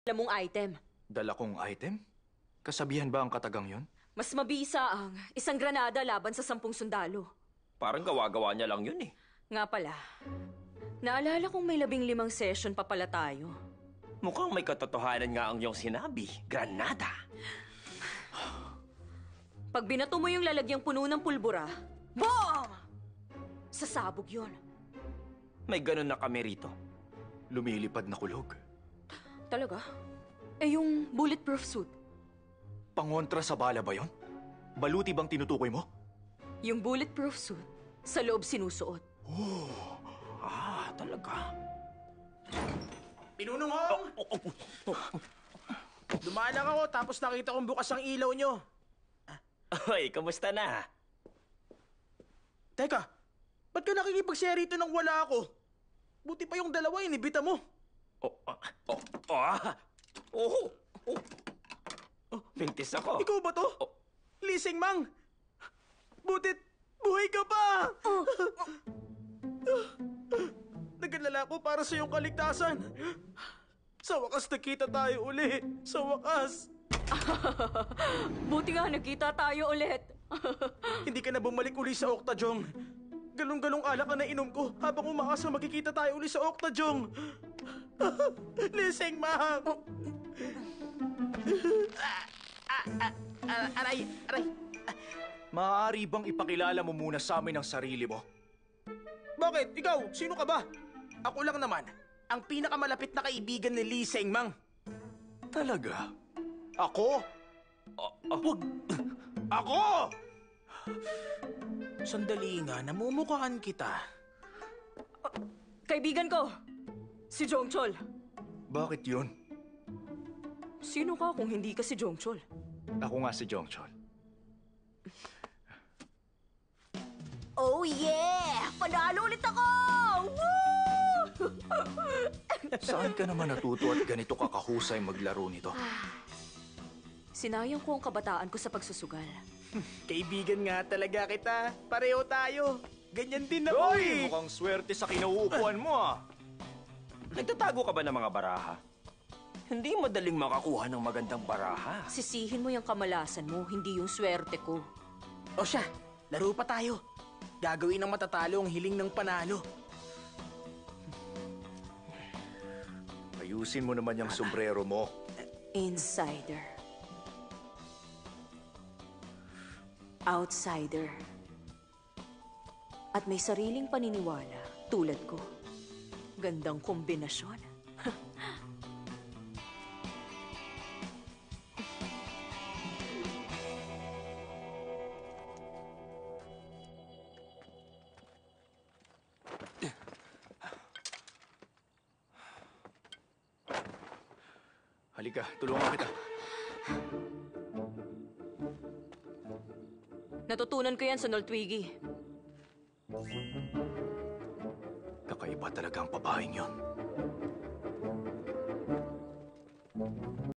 Alam mong item. Dala kong item? Kasabihan ba ang katagang yon? Mas mabisa ang isang granada laban sa 10 sundalo. Parang gawa-gawa niya lang yun eh. Nga pala, naalala kong may 15 session pa pala tayo. Mukhang may katotohanan nga ang iyong sinabi. Granada. Pag binato mo yung lalagyang puno ng pulbura, BOOM! Sasabog yun. May ganun na kami rito. Lumilipad na kulog. Talaga? Eh yung bulletproof suit? Pangontra sa bala ba yon? Baluti bang tinutukoy mo? Yung bulletproof suit, sa loob sinusuot. Talaga. Pinunong! Dumaan lang ako tapos nakita kong bukas ang ilaw nyo. Hoy, kamusta na? Teka, ba't ka nakikipag-share rito nang wala ako? Buti pa yung dalawa, inibita mo. Pintis ako. Ikaw ba to? Lising Mang! Butit, buhay ka pa! Nag-alala ko para sa iyong kaligtasan. Sa wakas nakita tayo uli. Sa wakas. Buti nga nagkita tayo ulit. Hindi ka na bumalik uli sa Oktajong. Galong-galong alak na inom ko habang umaasa magkikita tayo uli sa Oktajong. Lising Mang! Aray! Maaari bang ipakilala mo muna sa amin ang sarili mo? Bakit? Ikaw? Sino ka ba? Ako lang naman, ang pinakamalapit na kaibigan ni Lee Seng-mang. Talaga? Ako? Wag! Ako! Sandali nga, namumukhaan kita. Kaibigan ko, si Jongchol. Bakit yun? Sino ka kung hindi ka si Jongchol? Ako nga si Jongchol. Oh yeah! Panalo ulit ako! Woo! Saan ka naman natuto at ganito kakahusay maglaro nito? Sinayang ko ang kabataan ko sa pagsusugal. Kaibigan nga talaga kita. Pareho tayo. Ganyan din ako Hoy! Mukhang swerte sa kinauupuan mo ah! Nagtatago ka ba ng mga baraha? Hindi madaling makakuha ng magandang baraha. Sisihin mo yung kamalasan mo, hindi yung swerte ko. O siya, laro pa tayo. Gagawin ng matatalo ang hiling ng panalo. Ayusin mo naman yung sombrero mo. Insider. Outsider. At may sariling paniniwala tulad ko. Gandang kombinasyon. Halika, tulungan kita. Natutunan ko yan sa Noltwigi. Kakaiba talaga ang babaeng yon.